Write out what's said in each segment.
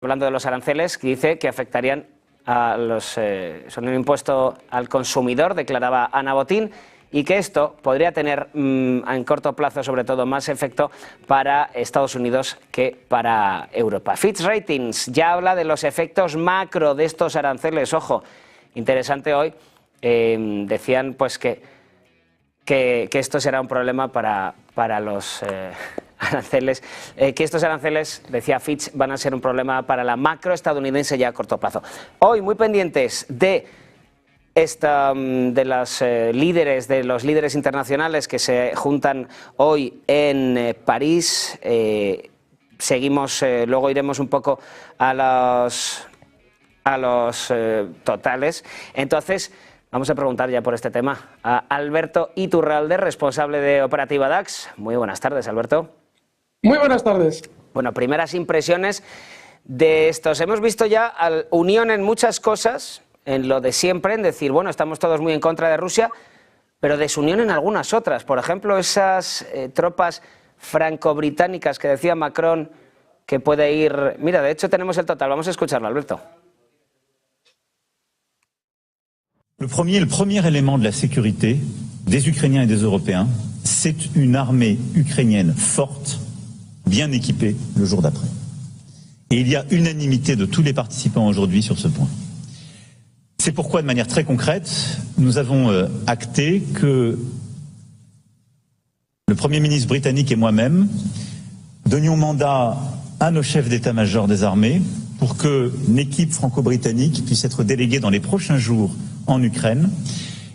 hablando de los aranceles, que dice que afectarían a son un impuesto al consumidor, declaraba Ana Botín, y que esto podría tener en corto plazo, sobre todo, más efecto para Estados Unidos que para Europa. Fitch Ratings ya habla de los efectos macro de estos aranceles. Ojo, interesante hoy. Decían pues que esto será un problema para los aranceles, que estos aranceles, decía Fitch, van a ser un problema para la macro estadounidense ya a corto plazo. Hoy muy pendientes de los líderes internacionales que se juntan hoy en París. Seguimos, luego iremos un poco a los totales. Entonces, vamos a preguntar ya por este tema a Alberto Iturralde, responsable de Operativa DAX. Muy buenas tardes, Alberto. Muy buenas tardes. Bueno, primeras impresiones de estos. Hemos visto ya unión en muchas cosas, en lo de siempre, en decir, bueno, estamos todos muy en contra de Rusia, pero desunión en algunas otras. Por ejemplo, esas tropas franco-británicas que decía Macron que puede ir... Mira, de hecho tenemos el total, vamos a escucharlo, Alberto. Le premier élément de la sécurité des Ukrainiens et des Européens, c'est une armée ukrainienne forte, bien équipée le jour d'après. Et il y a unanimité de tous les participants aujourd'hui sur ce point. C'est pourquoi, de manière très concrète, nous avons acté que le Premier ministre britannique et moi-même donnions mandat à nos chefs d'état-major des armées pour qu'une équipe franco-britannique puisse être déléguée dans les prochains jours en Ukraine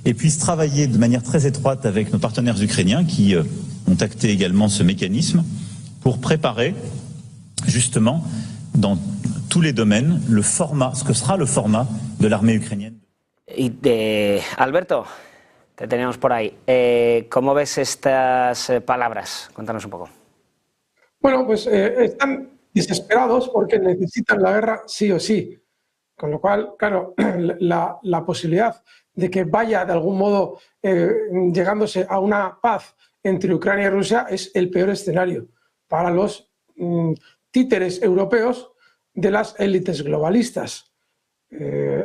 et puisse travailler de manière très étroite avec nos partenaires ukrainiens qui ont acté également ce mécanisme pour préparer justement dans tous les domaines le format, ce que sera le format de l'armée ukrainienne. Alberto, te teníamos por ahí. ¿Cómo ves estas palabras? Cuéntanos un poco. Bueno, pues están desesperados porque necesitan la guerra sí o sí. Con lo cual, claro, la posibilidad de que vaya de algún modo llegándose a una paz entre Ucrania y Rusia es el peor escenario para los títeres europeos de las élites globalistas.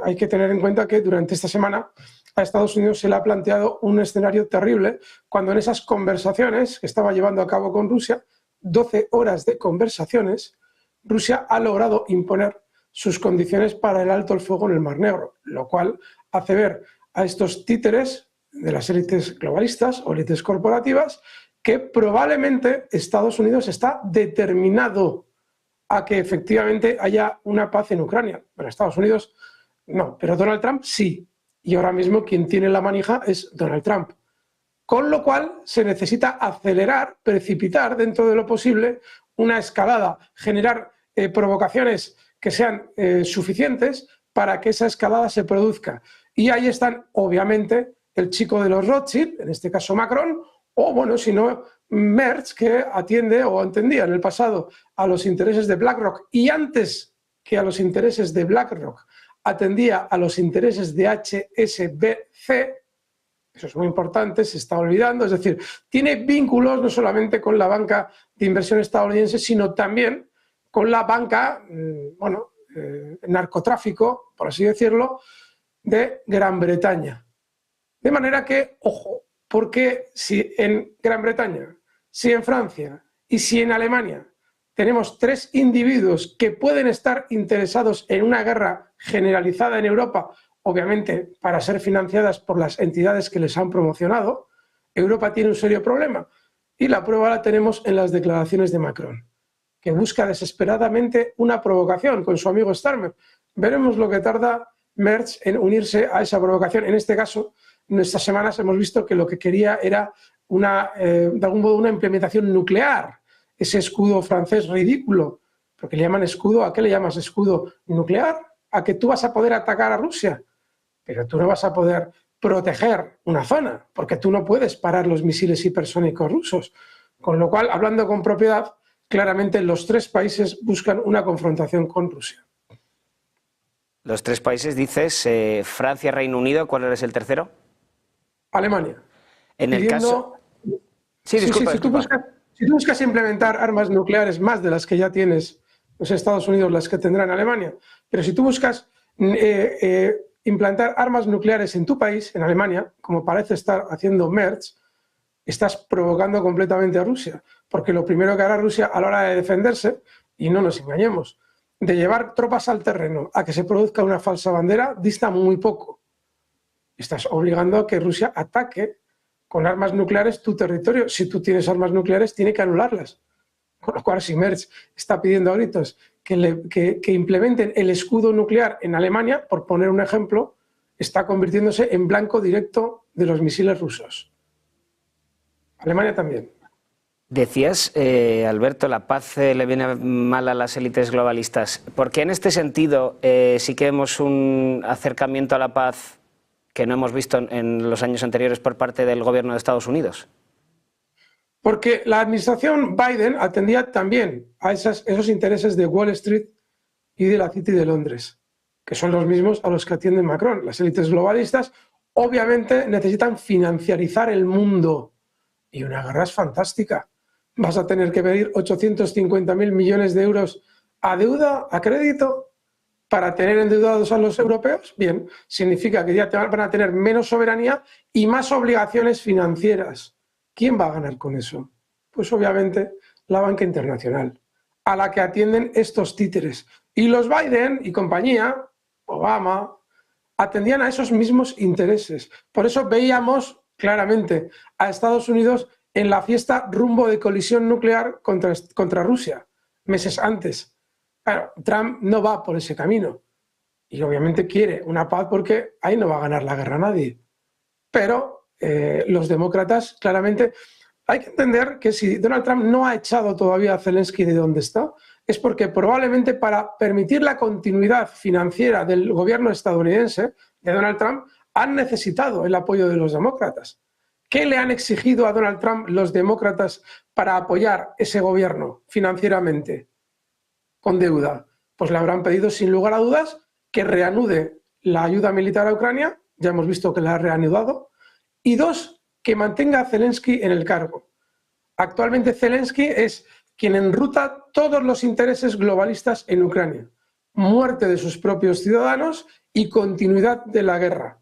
Hay que tener en cuenta que durante esta semana a Estados Unidos se le ha planteado un escenario terrible cuando en esas conversaciones que estaba llevando a cabo con Rusia, 12 horas de conversaciones, Rusia ha logrado imponer sus condiciones para el alto el fuego en el Mar Negro, lo cual hace ver a estos títeres de las élites globalistas o élites corporativas que probablemente Estados Unidos está determinado a que efectivamente haya una paz en Ucrania. Bueno, Estados Unidos no, pero Donald Trump sí. Y ahora mismo quien tiene la manija es Donald Trump. Con lo cual se necesita acelerar, precipitar dentro de lo posible una escalada, generar provocaciones que sean suficientes para que esa escalada se produzca. Y ahí están, obviamente, el chico de los Rothschild, en este caso Macron, o, bueno, si no, Merz, que atiende o atendía en el pasado a los intereses de BlackRock y antes que a los intereses de BlackRock atendía a los intereses de HSBC. Eso es muy importante, se está olvidando. Es decir, tiene vínculos no solamente con la banca de inversión estadounidense, sino también con la banca, narcotráfico, por así decirlo, de Gran Bretaña. De manera que, ojo, porque si en Gran Bretaña, si en Francia y si en Alemania tenemos tres individuos que pueden estar interesados en una guerra generalizada en Europa, obviamente para ser financiadas por las entidades que les han promocionado, Europa tiene un serio problema. Y la prueba la tenemos en las declaraciones de Macron, que busca desesperadamente una provocación con su amigo Starmer. Veremos lo que tarda Merz en unirse a esa provocación. En este caso, en estas semanas hemos visto que lo que quería era de algún modo una implementación nuclear. Ese escudo francés ridículo, porque le llaman escudo. ¿A qué le llamas escudo nuclear? A que tú vas a poder atacar a Rusia, pero tú no vas a poder proteger una zona, porque tú no puedes parar los misiles hipersónicos rusos. Con lo cual, hablando con propiedad, claramente los tres países buscan una confrontación con Rusia. Los tres países, dices, Francia, Reino Unido, ¿cuál eres el tercero? Alemania. En el caso... Sí, disculpa. Si tú buscas implementar armas nucleares más de las que ya tienes no sé Estados Unidos las que tendrá en Alemania, pero si tú buscas implantar armas nucleares en tu país, en Alemania, como parece estar haciendo Merz, estás provocando completamente a Rusia, porque lo primero que hará Rusia a la hora de defenderse, y no nos engañemos, de llevar tropas al terreno a que se produzca una falsa bandera, dista muy poco. Estás obligando a que Rusia ataque con armas nucleares tu territorio. Si tú tienes armas nucleares, tiene que anularlas. Con lo cual, si Merz está pidiendo a gritos que implementen el escudo nuclear en Alemania, por poner un ejemplo, está convirtiéndose en blanco directo de los misiles rusos. Alemania también. Decías, Alberto, la paz le viene mal a las élites globalistas. ¿Por qué en este sentido sí que vemos un acercamiento a la paz que no hemos visto en los años anteriores por parte del gobierno de Estados Unidos? Porque la administración Biden atendía también a esos intereses de Wall Street y de la City de Londres, que son los mismos a los que atiende Macron. Las élites globalistas obviamente necesitan financiarizar el mundo. Y una guerra es fantástica. Vas a tener que pedir 850.000 millones de euros a deuda, a crédito, para tener endeudados a los europeos. Bien, significa que ya van a tener menos soberanía y más obligaciones financieras. ¿Quién va a ganar con eso? Pues obviamente la banca internacional, a la que atienden estos títeres. Y los Biden y compañía, Obama, atendían a esos mismos intereses. Por eso veíamos claramente a Estados Unidos en la fiesta rumbo de colisión nuclear contra Rusia, meses antes. Claro, Trump no va por ese camino y obviamente quiere una paz porque ahí no va a ganar la guerra nadie. Pero los demócratas, claramente, hay que entender que si Donald Trump no ha echado todavía a Zelensky de donde está, es porque probablemente para permitir la continuidad financiera del gobierno estadounidense de Donald Trump han necesitado el apoyo de los demócratas. ¿Qué le han exigido a Donald Trump los demócratas para apoyar ese gobierno financieramente con deuda? Pues le habrán pedido sin lugar a dudas que reanude la ayuda militar a Ucrania, ya hemos visto que la ha reanudado, y dos, que mantenga a Zelensky en el cargo. Actualmente Zelensky es quien enruta todos los intereses globalistas en Ucrania. Muerte de sus propios ciudadanos y continuidad de la guerra.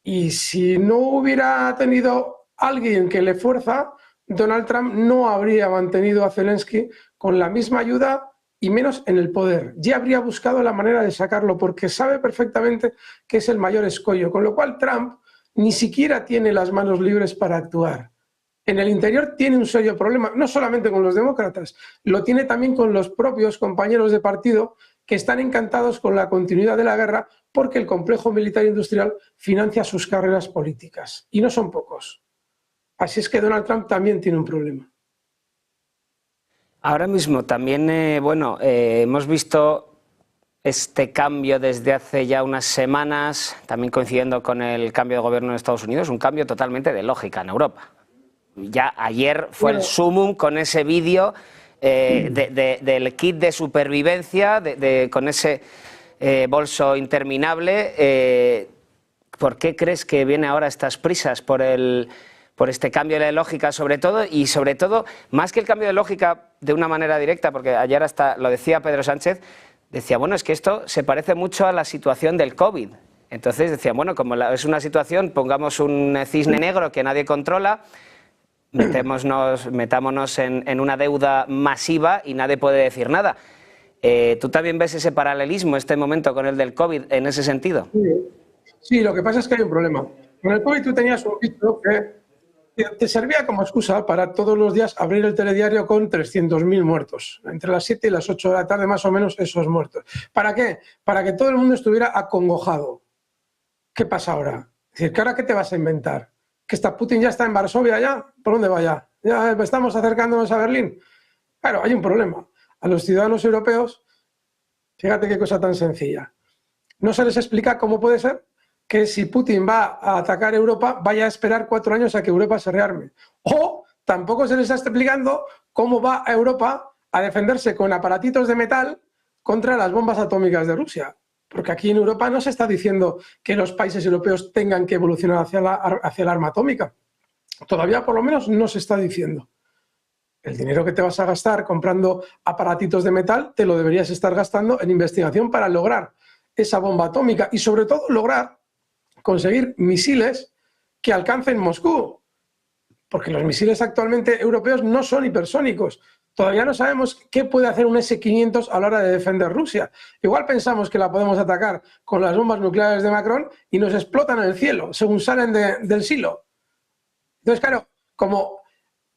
Y si no hubiera tenido alguien que le fuerza, Donald Trump no habría mantenido a Zelensky con la misma ayuda y menos en el poder. Ya habría buscado la manera de sacarlo porque sabe perfectamente que es el mayor escollo. Con lo cual Trump ni siquiera tiene las manos libres para actuar. En el interior tiene un serio problema, no solamente con los demócratas, lo tiene también con los propios compañeros de partido que están encantados con la continuidad de la guerra porque el complejo militar industrial financia sus carreras políticas. Y no son pocos. Así es que Donald Trump también tiene un problema. Ahora mismo también, hemos visto este cambio desde hace ya unas semanas, también coincidiendo con el cambio de gobierno en Estados Unidos, un cambio totalmente de lógica en Europa. Ya ayer fue el sumum con ese vídeo del kit de supervivencia, con ese bolso interminable. ¿Por qué crees que viene ahora estas prisas por este cambio de lógica sobre todo? Y sobre todo, más que el cambio de lógica de una manera directa, porque ayer hasta lo decía Pedro Sánchez, decía, bueno, es que esto se parece mucho a la situación del COVID. Entonces decía, bueno, como es una situación, pongamos un cisne negro que nadie controla, metámonos en una deuda masiva y nadie puede decir nada. ¿Tú también ves ese paralelismo, este momento con el del COVID, en ese sentido? Sí, lo que pasa es que hay un problema. Con el COVID tú tenías un visto que te servía como excusa para todos los días abrir el telediario con 300.000 muertos. Entre las 7 y las 8 de la tarde, más o menos, esos muertos. ¿Para qué? Para que todo el mundo estuviera acongojado. ¿Qué pasa ahora? Es decir, ¿que ahora qué te vas a inventar? ¿Que Putin ya está en Varsovia ya? ¿Por dónde va ya? ¿Ya estamos acercándonos a Berlín? Claro, hay un problema. A los ciudadanos europeos, fíjate qué cosa tan sencilla. No se les explica cómo puede ser que si Putin va a atacar Europa, vaya a esperar 4 años a que Europa se rearme. O tampoco se les está explicando cómo va a Europa a defenderse con aparatitos de metal contra las bombas atómicas de Rusia. Porque aquí en Europa no se está diciendo que los países europeos tengan que evolucionar hacia el arma atómica. Todavía, por lo menos, no se está diciendo. El dinero que te vas a gastar comprando aparatitos de metal te lo deberías estar gastando en investigación para lograr esa bomba atómica y sobre todo lograr conseguir misiles que alcancen Moscú, porque los misiles actualmente europeos no son hipersónicos. Todavía no sabemos qué puede hacer un S-500 a la hora de defender Rusia. Igual pensamos que la podemos atacar con las bombas nucleares de Macron y nos explotan en el cielo, según salen del silo. Entonces, claro, como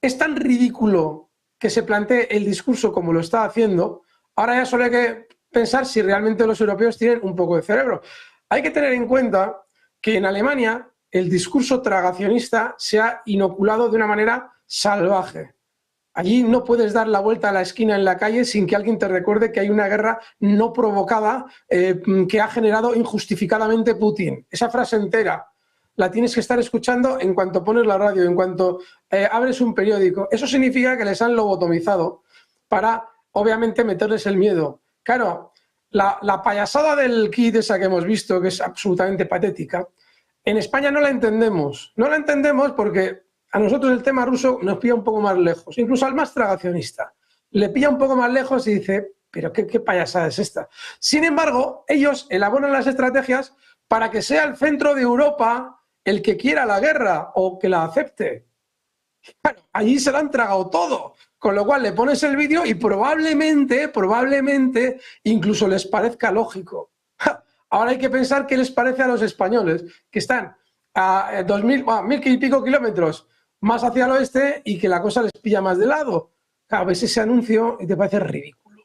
es tan ridículo que se plantee el discurso como lo está haciendo, ahora ya solo hay que pensar si realmente los europeos tienen un poco de cerebro. Hay que tener en cuenta que en Alemania el discurso tragacionista se ha inoculado de una manera salvaje. Allí no puedes dar la vuelta a la esquina en la calle sin que alguien te recuerde que hay una guerra no provocada que ha generado injustificadamente Putin. Esa frase entera la tienes que estar escuchando en cuanto pones la radio, en cuanto abres un periódico. Eso significa que les han lobotomizado para, obviamente, meterles el miedo. Claro, la payasada del kit esa que hemos visto, que es absolutamente patética, en España no la entendemos. No la entendemos porque a nosotros el tema ruso nos pilla un poco más lejos. Incluso al más tragacionista le pilla un poco más lejos y dice, pero ¿qué payasada es esta? Sin embargo, ellos elaboran las estrategias para que sea el centro de Europa el que quiera la guerra o que la acepte. Claro, allí se lo han tragado todo, con lo cual le pones el vídeo y probablemente incluso les parezca lógico. Ahora hay que pensar qué les parece a los españoles, que están a 1.000 y pico kilómetros más hacia el oeste y que la cosa les pilla más de lado. Claro, ves ese anuncio y te parece ridículo.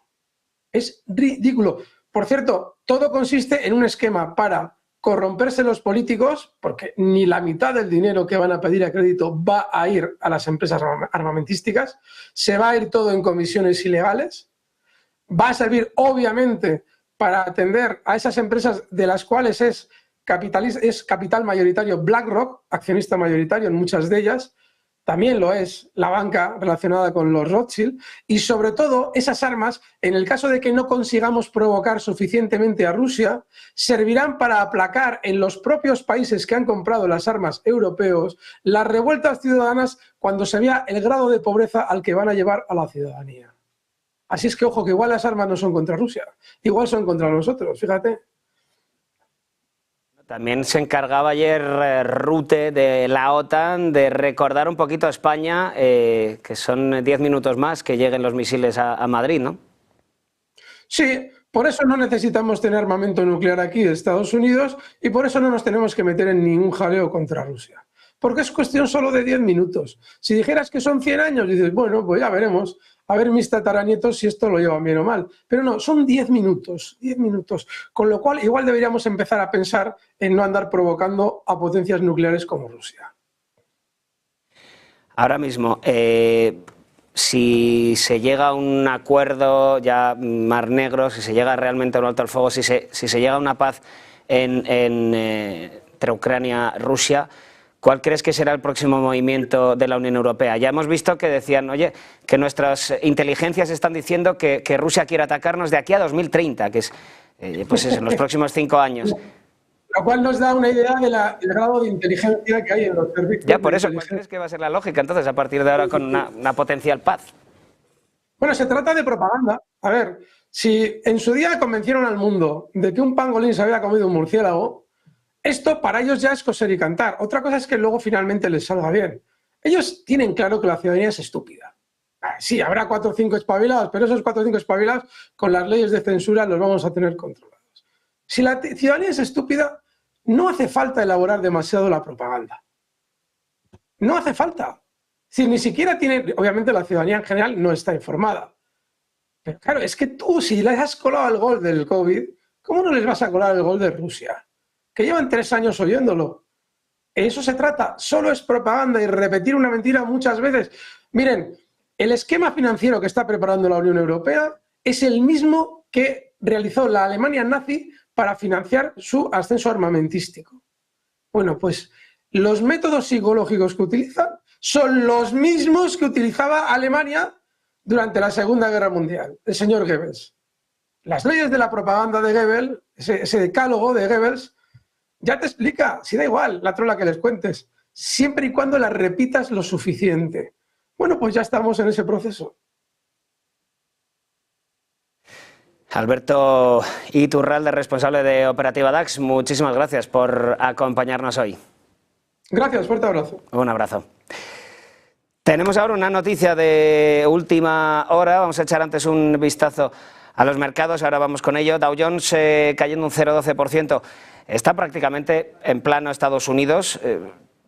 Es ridículo. Por cierto, todo consiste en un esquema para corromperse los políticos, porque ni la mitad del dinero que van a pedir a crédito va a ir a las empresas armamentísticas, se va a ir todo en comisiones ilegales, va a servir obviamente para atender a esas empresas de las cuales es capital mayoritario BlackRock, accionista mayoritario en muchas de ellas, también lo es la banca relacionada con los Rothschild, y sobre todo esas armas, en el caso de que no consigamos provocar suficientemente a Rusia, servirán para aplacar en los propios países que han comprado las armas europeos las revueltas ciudadanas cuando se vea el grado de pobreza al que van a llevar a la ciudadanía. Así es que, ojo, que igual las armas no son contra Rusia, igual son contra nosotros, fíjate. También se encargaba ayer Rutte de la OTAN de recordar un poquito a España que son 10 minutos más que lleguen los misiles a Madrid, ¿no? Sí, por eso no necesitamos tener armamento nuclear aquí en Estados Unidos y por eso no nos tenemos que meter en ningún jaleo contra Rusia. Porque es cuestión solo de 10 minutos. Si dijeras que son 100 años, dices, bueno, pues ya veremos. A ver mis tataranietos si esto lo llevan bien o mal. Pero no, son 10 minutos, 10 minutos. Con lo cual, igual deberíamos empezar a pensar en no andar provocando a potencias nucleares como Rusia. Ahora mismo, si se llega a un acuerdo ya Mar Negro, si se llega realmente a un alto al fuego, si se llega a una paz entre Ucrania y Rusia, ¿cuál crees que será el próximo movimiento de la Unión Europea? Ya hemos visto que decían, oye, que nuestras inteligencias están diciendo que Rusia quiere atacarnos de aquí a 2030, que es pues eso, en los próximos 5 años. Lo cual nos da una idea del grado de inteligencia que hay en los servicios. Ya, por eso, ¿cuál crees que va a ser la lógica entonces a partir de ahora con una potencial paz? Bueno, se trata de propaganda. A ver, si en su día convencieron al mundo de que un pangolín se había comido un murciélago, esto para ellos ya es coser y cantar. Otra cosa es que luego finalmente les salga bien. Ellos tienen claro que la ciudadanía es estúpida. Sí, habrá 4 o 5 espabilados, pero esos 4 o 5 espabilados con las leyes de censura los vamos a tener controlados. Si la ciudadanía es estúpida, no hace falta elaborar demasiado la propaganda. No hace falta. Si ni siquiera tiene, obviamente la ciudadanía en general no está informada. Pero claro, es que tú si les has colado el gol del COVID, ¿cómo no les vas a colar el gol de Rusia? Que llevan 3 años oyéndolo. Eso se trata, solo es propaganda y repetir una mentira muchas veces. Miren, el esquema financiero que está preparando la Unión Europea es el mismo que realizó la Alemania nazi para financiar su ascenso armamentístico. Bueno, pues los métodos psicológicos que utilizan son los mismos que utilizaba Alemania durante la Segunda Guerra Mundial, el señor Goebbels. Las leyes de la propaganda de Goebbels, ese decálogo de Goebbels, ya te explica, si da igual la trola que les cuentes, siempre y cuando la repitas lo suficiente. Bueno, pues ya estamos en ese proceso. Alberto Iturralde, responsable de Operativa DAX, muchísimas gracias por acompañarnos hoy. Gracias, fuerte abrazo. Un abrazo. Tenemos ahora una noticia de última hora, vamos a echar antes un vistazo a los mercados, ahora vamos con ello. Dow Jones cayendo un 0,12%, está prácticamente en plano Estados Unidos.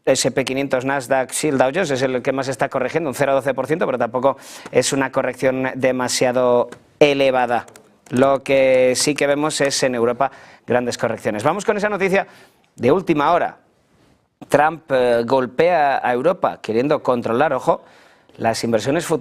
S&P 500, Nasdaq, sí, el Dow Jones es el que más está corrigiendo, un 0,12%, pero tampoco es una corrección demasiado elevada. Lo que sí que vemos es en Europa grandes correcciones. Vamos con esa noticia de última hora. Trump golpea a Europa queriendo controlar, ojo, las inversiones futuras.